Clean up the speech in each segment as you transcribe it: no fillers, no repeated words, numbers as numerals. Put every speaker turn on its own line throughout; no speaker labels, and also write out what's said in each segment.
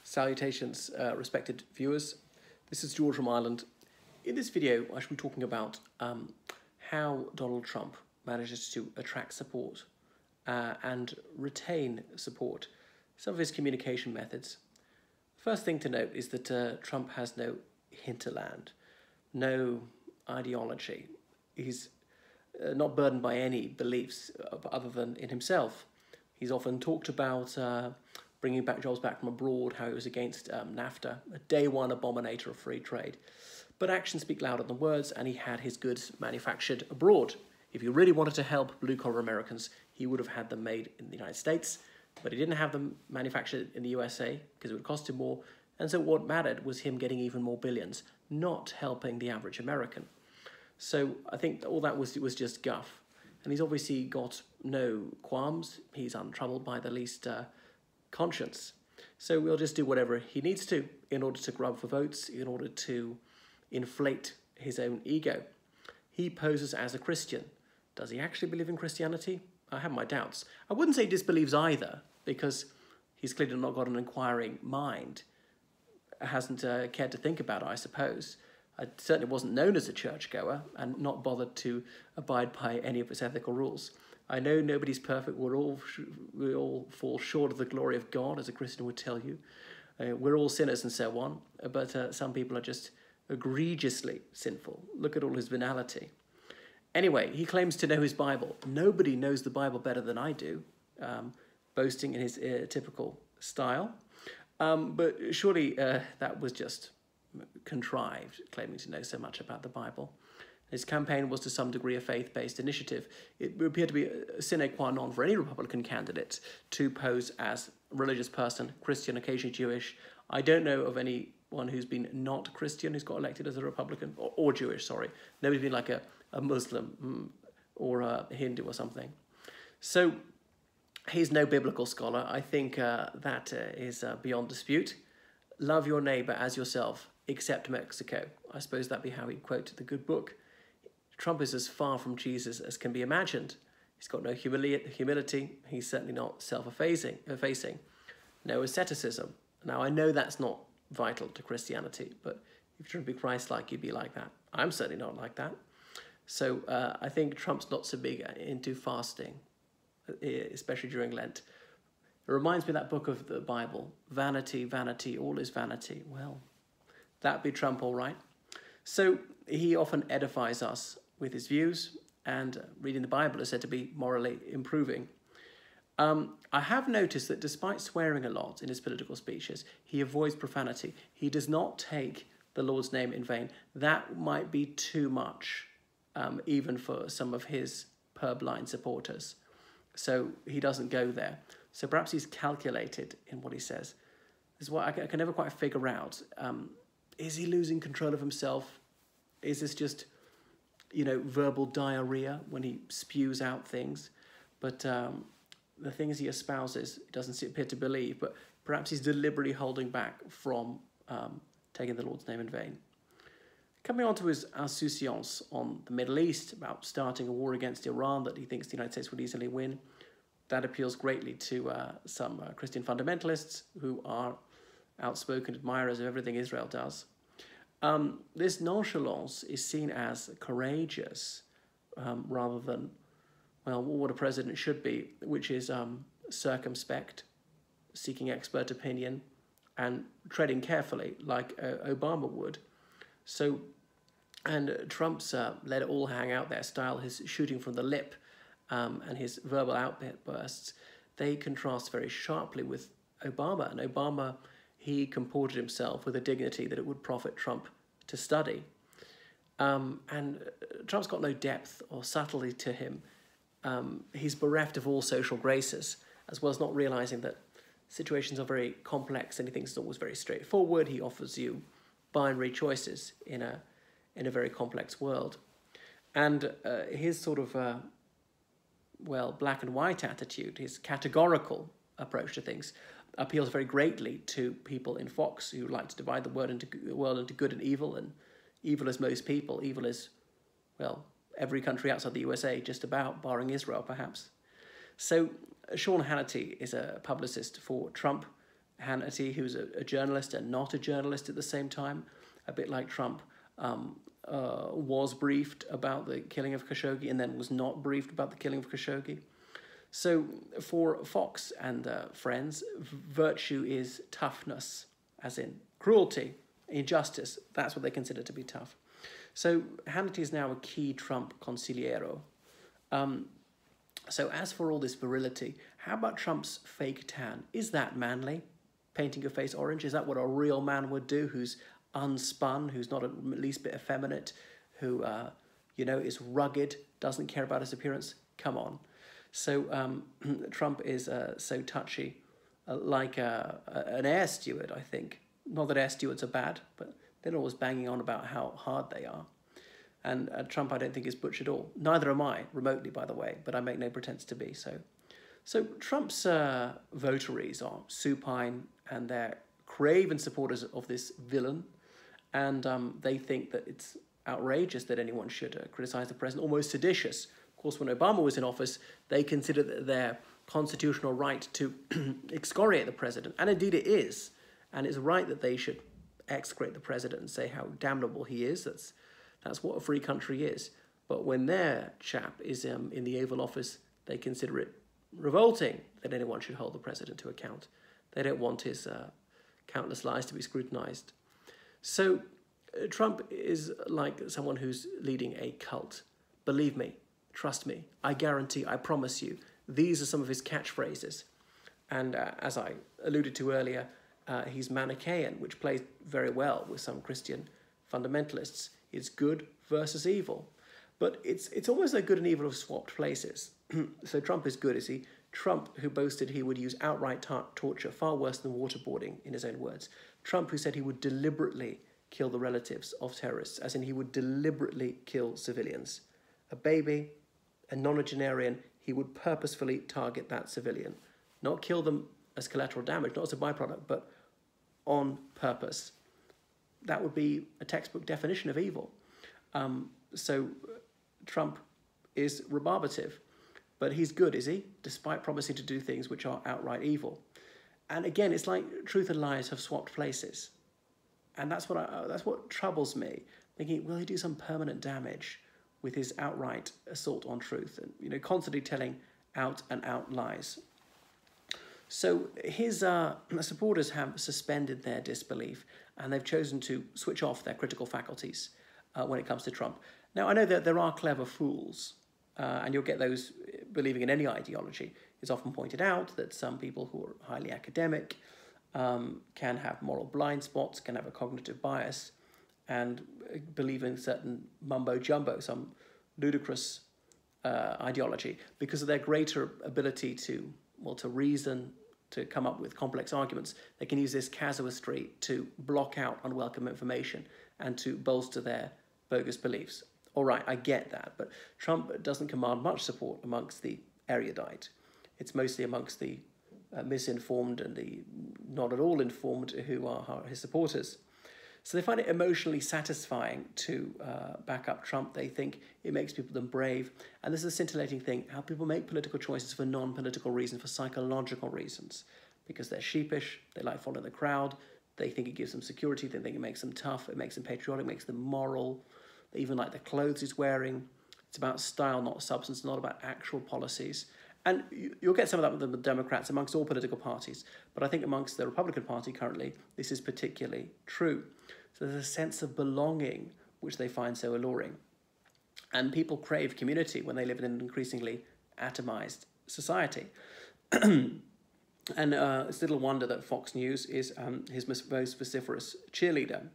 Salutations, respected viewers. This is George from Ireland. In this video, I shall be talking about how Donald Trump manages to attract support and retain support, some of his communication methods. First thing to note is that Trump has no hinterland, no ideology. He's not burdened by any beliefs other than in himself. He's often talked about bringing back jobs back from abroad, how he was against NAFTA, a day one abominator of free trade. But actions speak louder than words, and he had his goods manufactured abroad. If he really wanted to help blue-collar Americans, he would have had them made in the United States, but he didn't have them manufactured in the USA because it would cost him more, and so what mattered was him getting even more billions, not helping the average American. So I think all that was just guff. And he's obviously got no qualms. He's untroubled by the least conscience. So we'll just do whatever he needs to in order to grub for votes, in order to inflate his own ego. He poses as a Christian. Does he actually believe in Christianity? I have my doubts. I wouldn't say he disbelieves either, because he's clearly not got an inquiring mind. Hasn't cared to think about it, I suppose. I certainly wasn't known as a churchgoer and not bothered to abide by any of its ethical rules. I know nobody's perfect. We all fall short of the glory of God, as a Christian would tell you. We're all sinners and so on, but some people are just egregiously sinful. Look at all his venality. Anyway, he claims to know his Bible. Nobody knows the Bible better than I do, boasting in his typical style. But surely that was just contrived, claiming to know so much about the Bible. His campaign was to some degree a faith-based initiative. It would appear to be a sine qua non for any Republican candidate to pose as a religious person, Christian, occasionally Jewish. I don't know of anyone who's been not Christian who's got elected as a Republican, or Jewish, sorry. Nobody's been like a Muslim or a Hindu or something. So he's no biblical scholar. I think that is beyond dispute. Love your neighbor as yourself, except Mexico. I suppose that'd be how he'd quote the good book. Trump is as far from Jesus as can be imagined. He's got no humility. He's certainly not self-effacing. No asceticism. Now, I know that's not vital to Christianity, but if you're trying to be Christ-like, you'd be like that. I'm certainly not like that. So I think Trump's not so big into fasting, especially during Lent. It reminds me of that book of the Bible, vanity, vanity, all is vanity. Well, that'd be Trump all right. So he often edifies us with his views, and reading the Bible is said to be morally improving. I have noticed that despite swearing a lot in his political speeches, he avoids profanity. He does not take the Lord's name in vain. That might be too much, even for some of his purblind supporters. So he doesn't go there. So perhaps he's calculated in what he says. This is what I can never quite figure out. Is he losing control of himself? Is this just, verbal diarrhea when he spews out things? But the things he espouses, he doesn't appear to believe, but perhaps he's deliberately holding back from taking the Lord's name in vain. Coming on to his insouciance on the Middle East, about starting a war against Iran that he thinks the United States would easily win, that appeals greatly to some Christian fundamentalists who are outspoken admirers of everything Israel does. This nonchalance is seen as courageous rather than, what a president should be, which is circumspect, seeking expert opinion, and treading carefully like Obama would. So, and Trump's let it all hang out there style, his shooting from the lip, and his verbal outbursts, they contrast very sharply with Obama. And Obama, he comported himself with a dignity that it would profit Trump to study. And Trump's got no depth or subtlety to him. He's bereft of all social graces, as well as not realizing that situations are very complex and he thinks it's always very straightforward. He offers you binary choices in a very complex world. And his sort of black and white attitude, his categorical approach to things, appeals very greatly to people in Fox who like to divide the world into good and evil is most people. Evil is, every country outside the USA, just about, barring Israel, perhaps. So Sean Hannity is a publicist for Trump, Hannity, who's a journalist and not a journalist at the same time, a bit like Trump, was briefed about the killing of Khashoggi and then was not briefed about the killing of Khashoggi. So for Fox and friends, virtue is toughness, as in cruelty, injustice. That's what they consider to be tough. So Hannity is now a key Trump consigliero. So as for all this virility, how about Trump's fake tan? Is that manly? Painting your face orange? Is that what a real man would do, who's unspun, who's not at least a bit effeminate, who, is rugged, doesn't care about his appearance? Come on. So Trump is so touchy, like an air steward, I think. Not that air stewards are bad, but they're always banging on about how hard they are. And Trump, I don't think, is butch at all. Neither am I, remotely, by the way, but I make no pretense to be. So Trump's votaries are supine, and they're craven supporters of this villain, and they think that it's outrageous that anyone should criticize the president, almost seditious. Of course, when Obama was in office, they considered that their constitutional right to excoriate the president, and indeed it is, and it's right that they should execrate the president and say how damnable he is. That's what a free country is. But when their chap is in the Oval Office, they consider it revolting that anyone should hold the president to account. They don't want his countless lies to be scrutinized. So Trump is like someone who's leading a cult. Believe me, trust me, I guarantee, I promise you, these are some of his catchphrases. And as I alluded to earlier, he's Manichaean, which plays very well with some Christian fundamentalists. It's good versus evil. But it's almost like good and evil have swapped places. So Trump is good, is he? Trump, who boasted he would use outright torture, far worse than waterboarding, in his own words. Trump, who said he would deliberately kill the relatives of terrorists, as in he would deliberately kill civilians. A baby, a nonagenarian, he would purposefully target that civilian. Not kill them as collateral damage, not as a byproduct, but on purpose. That would be a textbook definition of evil. So Trump is rebarbative, but he's good, is he? Despite promising to do things which are outright evil. And again, it's like truth and lies have swapped places. And that's what troubles me, thinking, will he do some permanent damage with his outright assault on truth and constantly telling out and out lies. So his supporters have suspended their disbelief, and they've chosen to switch off their critical faculties when it comes to Trump. Now, I know that there are clever fools, and you'll get those believing in any ideology. It's often pointed out that some people who are highly academic can have moral blind spots, can have a cognitive bias, and believe in certain mumbo-jumbo, some ludicrous ideology, because of their greater ability to reason, to come up with complex arguments. They can use this casuistry to block out unwelcome information and to bolster their bogus beliefs. All right, I get that, but Trump doesn't command much support amongst the erudite. It's mostly amongst the misinformed and the not at all informed who are his supporters. So they find it emotionally satisfying to back up Trump. They think it makes people brave. And this is a scintillating thing, how people make political choices for non-political reasons, for psychological reasons. Because they're sheepish, they like following the crowd, they think it gives them security, they think it makes them tough, it makes them patriotic, makes them moral. They even like the clothes he's wearing. It's about style, not substance, not about actual policies. And you'll get some of that with the Democrats amongst all political parties. But I think amongst the Republican Party currently, this is particularly true. So there's a sense of belonging which they find so alluring. And people crave community when they live in an increasingly atomized society. And it's little wonder that Fox News is his most vociferous cheerleader.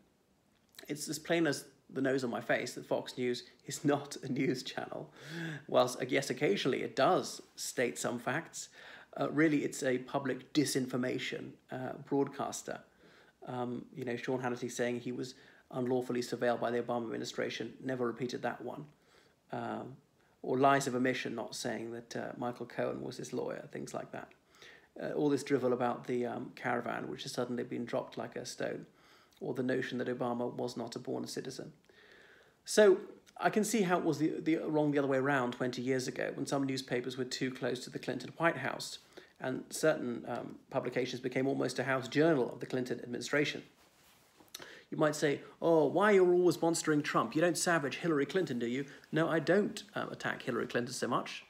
It's as plain as the nose on my face that Fox News is not a news channel. Whilst, yes, occasionally it does state some facts, really it's a public disinformation broadcaster. Sean Hannity saying he was unlawfully surveilled by the Obama administration, never repeated that one. Or lies of omission, not saying that Michael Cohen was his lawyer, things like that. All this drivel about the caravan, which has suddenly been dropped like a stone, or the notion that Obama was not a born citizen. So I can see how it was wrong the other way around 20 years ago, when some newspapers were too close to the Clinton White House, and certain publications became almost a house journal of the Clinton administration. You might say, oh, why you're always monstering Trump? You don't savage Hillary Clinton, do you? No, I don't attack Hillary Clinton so much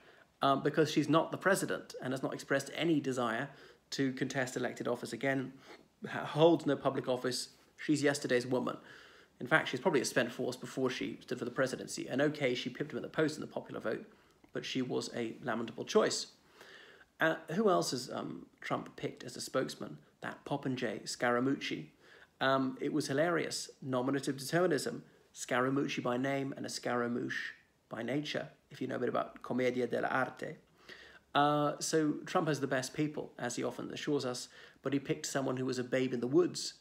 because she's not the president and has not expressed any desire to contest elected office again, holds no public office. She's yesterday's woman. In fact, she's probably a spent force before she stood for the presidency. And okay, she pipped him at the post in the popular vote, but she was a lamentable choice. Who else has Trump picked as a spokesman? That Popinjay, Scaramucci. It was hilarious. Nominative determinism, Scaramucci by name and a Scaramouche by nature, if you know a bit about Commedia dell'arte. So Trump has the best people, as he often assures us, but he picked someone who was a babe in the woods.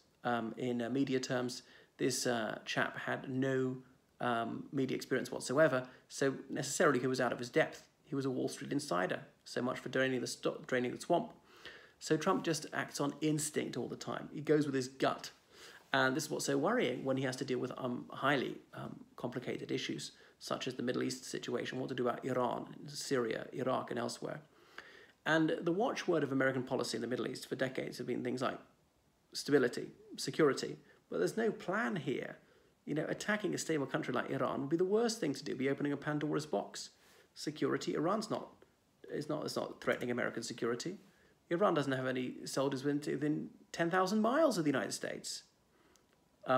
In media terms, this chap had no media experience whatsoever, so necessarily he was out of his depth. He was a Wall Street insider, so much for draining the swamp. So Trump just acts on instinct all the time. He goes with his gut. And this is what's so worrying when he has to deal with highly complicated issues, such as the Middle East situation, what to do about Iran, Syria, Iraq, and elsewhere. And the watchword of American policy in the Middle East for decades have been things like stability, security, but there's no plan here. You know, attacking a stable country like Iran would be the worst thing to do, be opening a Pandora's box. Security, Iran's not threatening American security. Iran doesn't have any soldiers within 10,000 miles of the United States.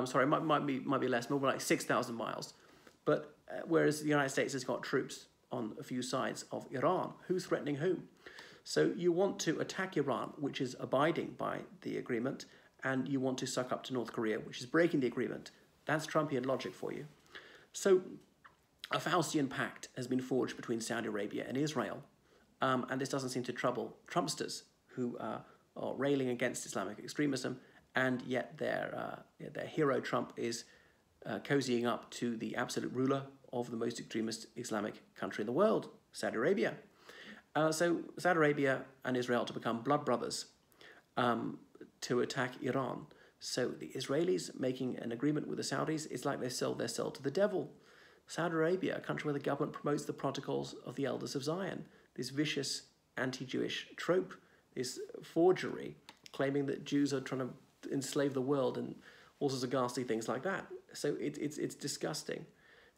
Sorry, it might be less, more like 6,000 miles. But whereas the United States has got troops on a few sides of Iran, who's threatening whom? So you want to attack Iran, which is abiding by the agreement, and you want to suck up to North Korea, which is breaking the agreement. That's Trumpian logic for you. So a Faustian pact has been forged between Saudi Arabia and Israel, and this doesn't seem to trouble Trumpsters who are railing against Islamic extremism, and yet their hero Trump is cozying up to the absolute ruler of the most extremist Islamic country in the world, Saudi Arabia. So Saudi Arabia and Israel to become blood brothers to attack Iran. So the Israelis making an agreement with the Saudis, it's like they sold their soul to the devil. Saudi Arabia, a country where the government promotes the protocols of the Elders of Zion, this vicious anti-Jewish trope, this forgery, claiming that Jews are trying to enslave the world and all sorts of ghastly things like that. So it's disgusting.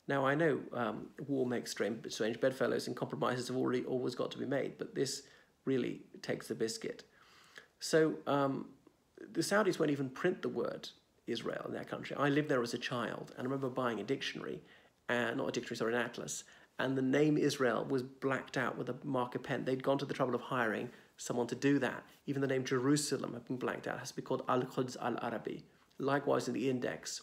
Now, I know war makes strange bedfellows and compromises have always got to be made, but this really takes the biscuit. So the Saudis won't even print the word Israel in their country. I lived there as a child, and I remember buying a dictionary, an atlas, and the name Israel was blacked out with a marker pen. They'd gone to the trouble of hiring someone to do that. Even the name Jerusalem had been blanked out. It has to be called Al-Quds Al-Arabi. Likewise in the index.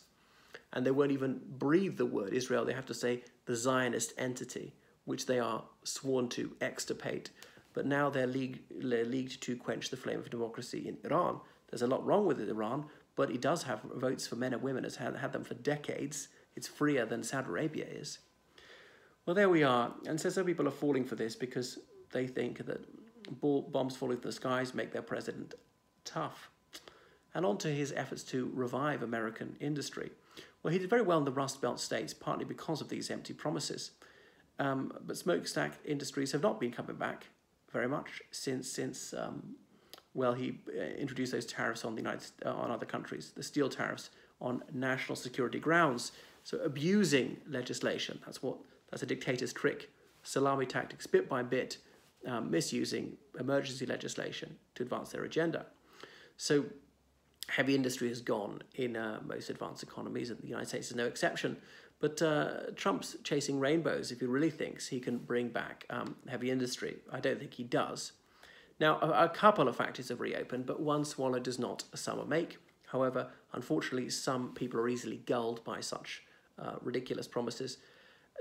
And they won't even breathe the word Israel. They have to say the Zionist entity, which they are sworn to extirpate. But now they're leagued to quench the flame of democracy in Iran. There's a lot wrong with Iran, but it does have votes for men and women. It's had them for decades. It's freer than Saudi Arabia is. Well, there we are. And so some people are falling for this because they think that bombs falling from the skies make their president tough. And on to his efforts to revive American industry. Well, he did very well in the Rust Belt states, partly because of these empty promises. But smokestack industries have not been coming back very much since he introduced those tariffs on on other countries, the steel tariffs on national security grounds. So abusing legislation, that's a dictator's trick. Salami tactics, bit by bit, misusing emergency legislation to advance their agenda. So heavy industry has gone in most advanced economies, and the United States is no exception. But Trump's chasing rainbows if he really thinks he can bring back heavy industry. I don't think he does. Now, a couple of factories have reopened, but one swallow does not a summer make. However, unfortunately, some people are easily gulled by such ridiculous promises.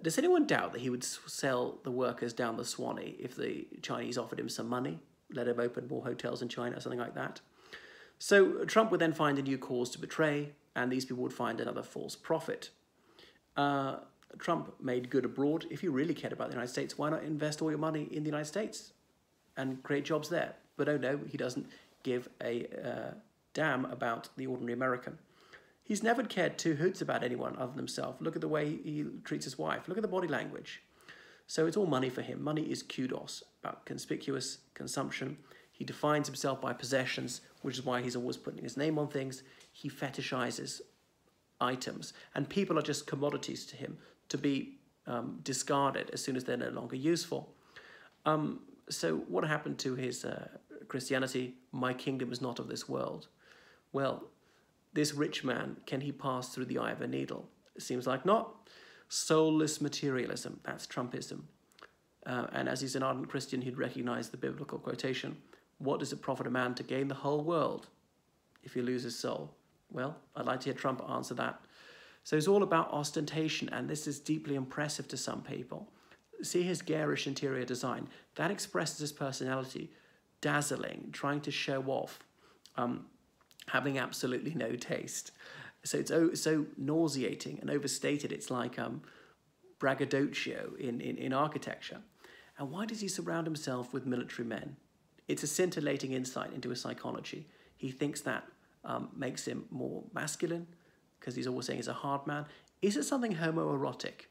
Does anyone doubt that he would sell the workers down the Swanee if the Chinese offered him some money, let him open more hotels in China or something like that? So Trump would then find a new cause to betray, and these people would find another false prophet. Trump made good abroad. If you really cared about the United States, why not invest all your money in the United States and create jobs there? But oh no, he doesn't give a damn about the ordinary American. He's never cared two hoots about anyone other than himself. Look at the way he treats his wife. Look at the body language. So it's all money for him. Money is kudos, about conspicuous consumption. He defines himself by possessions, which is why he's always putting his name on things. He fetishizes items, and people are just commodities to him to be discarded as soon as they're no longer useful. So what happened to his Christianity? My kingdom is not of this world. Well, this rich man, can he pass through the eye of a needle? It seems like not. Soulless materialism, that's Trumpism. And as he's an ardent Christian, he'd recognize the biblical quotation, what does it profit a man to gain the whole world if he loses his soul? Well, I'd like to hear Trump answer that. So it's all about ostentation, and this is deeply impressive to some people. See his garish interior design. That expresses his personality, dazzling, trying to show off, having absolutely no taste. So it's so nauseating and overstated. It's like braggadocio in architecture. And why does he surround himself with military men? It's a scintillating insight into his psychology. He thinks that makes him more masculine, because he's always saying he's a hard man. Is it something homoerotic?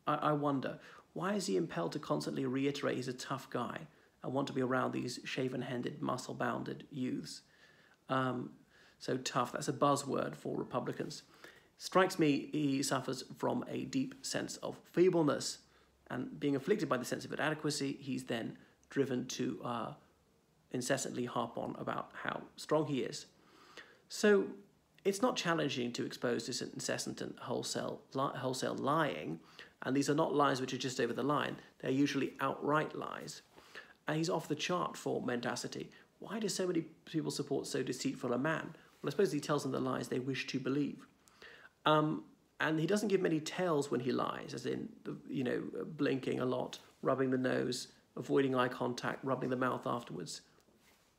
I wonder. Why is he impelled to constantly reiterate he's a tough guy and want to be around these shaven-handed, muscle-bounded youths? So tough, that's a buzzword for Republicans. Strikes me he suffers from a deep sense of feebleness, and being afflicted by the sense of inadequacy, he's then driven to incessantly harp on about how strong he is. So it's not challenging to expose this incessant and wholesale lying, and these are not lies which are just over the line. They're usually outright lies. And he's off the chart for mendacity. Why do so many people support so deceitful a man? Well, I suppose he tells them the lies they wish to believe. And he doesn't give many tells when he lies, as in, blinking a lot, rubbing the nose, avoiding eye contact, rubbing the mouth afterwards.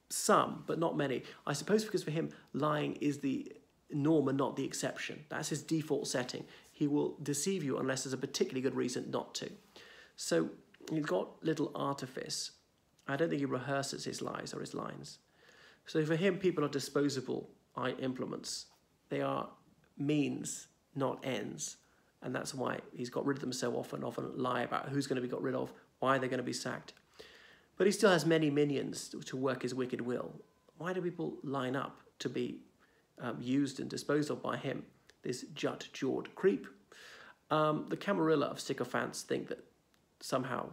Some, but not many. I suppose because for him, lying is the norm and not the exception. That's his default setting. He will deceive you unless there's a particularly good reason not to. So he's got little artifice. I don't think he rehearses his lies or his lines. So for him, people are disposable implements. They are means, not ends. And that's why he's got rid of them so often lie about who's going to be got rid of, why they're going to be sacked. But he still has many minions to work his wicked will. Why do people line up to be used and disposed of by him, this jut-jawed creep? The camarilla of sycophants think that somehow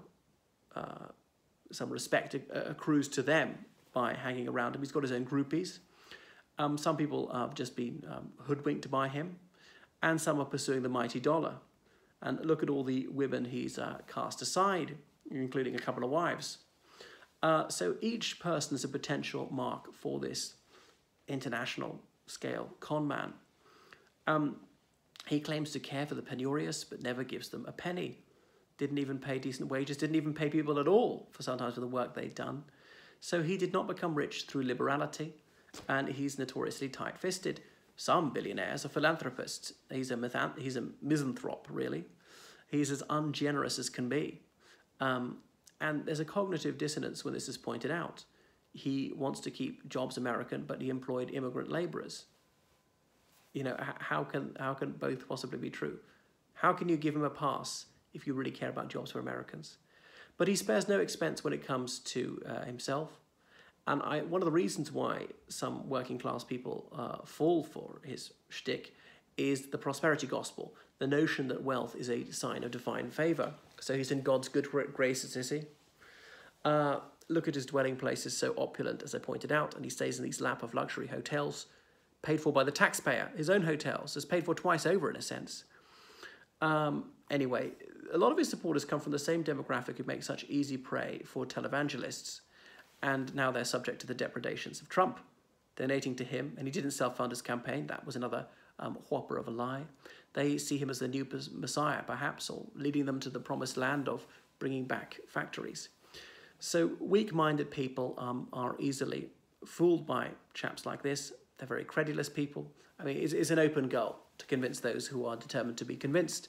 some respect accrues to them by hanging around him. He's got his own groupies. Some people have just been hoodwinked by him, and some are pursuing the mighty dollar. And look at all the women he's cast aside, including a couple of wives. So each person is a potential mark for this international scale con man. He claims to care for the penurious, but never gives them a penny. Didn't even pay decent wages, didn't even pay people at all for sometimes for the work they'd done. So he did not become rich through liberality, and he's notoriously tight-fisted. Some billionaires are philanthropists. He's a misanthrope, really. He's as ungenerous as can be. And there's a cognitive dissonance when this is pointed out. He wants to keep jobs American, but he employed immigrant laborers. How can both possibly be true? How can you give him a pass if you really care about jobs for Americans? But he spares no expense when it comes to himself. And one of the reasons why some working class people fall for his shtick is the prosperity gospel, the notion that wealth is a sign of divine favour. So he's in God's good graces, is he? Look at his dwelling places, so opulent, as I pointed out, and he stays in these lap of luxury hotels, paid for by the taxpayer. His own hotels, is paid for twice over in a sense. Anyway, a lot of his supporters come from the same demographic who make such easy prey for televangelists, and now they're subject to the depredations of Trump, donating to him, and he didn't self-fund his campaign. That was another whopper of a lie. They see him as the new Messiah, perhaps, or leading them to the promised land of bringing back factories. So weak-minded people are easily fooled by chaps like this. They're very credulous people. I mean, it's an open goal to convince those who are determined to be convinced.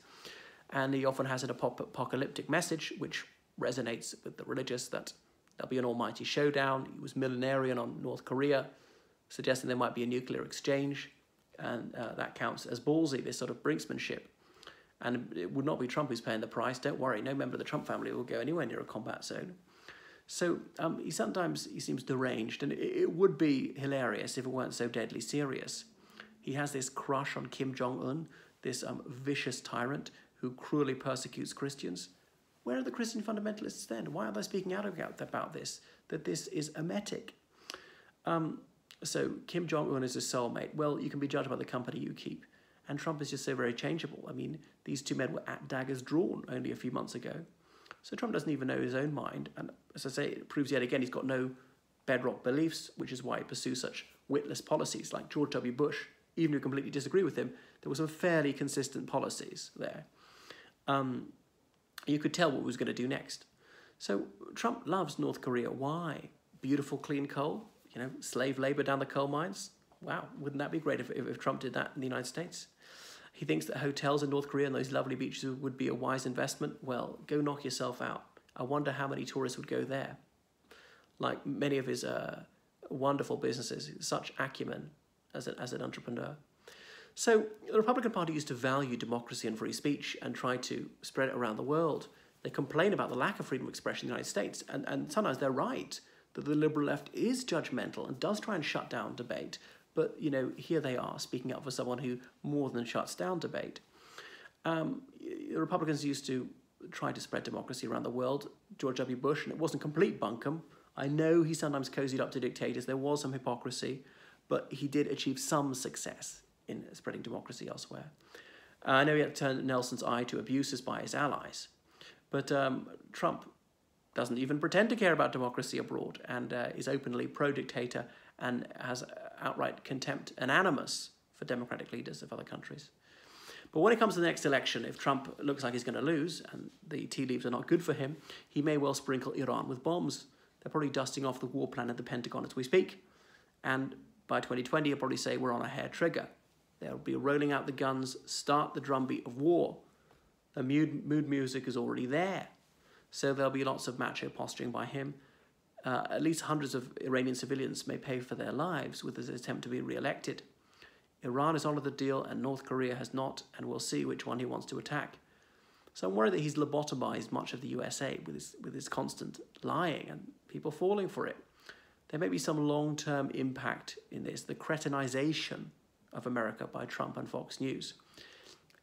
And he often has an apocalyptic message, which resonates with the religious, that there'll be an almighty showdown. He was millenarian on North Korea, suggesting there might be a nuclear exchange. And that counts as ballsy, this sort of brinksmanship. And it would not be Trump who's paying the price. Don't worry, no member of the Trump family will go anywhere near a combat zone. So he seems deranged, and it would be hilarious if it weren't so deadly serious. He has this crush on Kim Jong-un, this vicious tyrant who cruelly persecutes Christians. Where are the Christian fundamentalists then? Why are they speaking out about this? That this is emetic. So Kim Jong-un is his soulmate. Well, you can be judged by the company you keep. And Trump is just so very changeable. I mean, these two men were at daggers drawn only a few months ago. So Trump doesn't even know his own mind. And as I say, it proves yet again he's got no bedrock beliefs, which is why he pursues such witless policies like George W. Bush. Even if you completely disagree with him, there were some fairly consistent policies there. You could tell what he was going to do next. So Trump loves North Korea. Why? Beautiful, clean coal? You know, slave labor down the coal mines? Wow, wouldn't that be great if Trump did that in the United States? He thinks that hotels in North Korea and those lovely beaches would be a wise investment. Well, go knock yourself out. I wonder how many tourists would go there. Like many of his wonderful businesses, such acumen as an entrepreneur. So the Republican Party used to value democracy and free speech and try to spread it around the world. They complain about the lack of freedom of expression in the United States, and sometimes they're right, that the liberal left is judgmental and does try and shut down debate. But, you know, here they are speaking up for someone who more than shuts down debate. The Republicans used to try to spread democracy around the world. George W. Bush, and it wasn't complete bunkum. I know he sometimes cozied up to dictators. There was some hypocrisy, but he did achieve some success in spreading democracy elsewhere. I know he had to turn Nelson's eye to abuses by his allies, but Trump doesn't even pretend to care about democracy abroad and is openly pro-dictator and has outright contempt and animus for democratic leaders of other countries. But when it comes to the next election, if Trump looks like he's going to lose and the tea leaves are not good for him, he may well sprinkle Iran with bombs. They're probably dusting off the war plan at the Pentagon as we speak. And by 2020, he'll probably say we're on a hair trigger. They'll be rolling out the guns, start the drumbeat of war. The mood music is already there. So there'll be lots of macho posturing by him. At least hundreds of Iranian civilians may pay for their lives with his attempt to be re-elected. Iran has honoured the deal and North Korea has not, and we'll see which one he wants to attack. So I'm worried that he's lobotomized much of the USA with his constant lying and people falling for it. There may be some long-term impact in this, the cretinization of America by Trump and Fox News.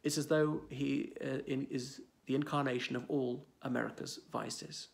It's as though he is the incarnation of all America's vices.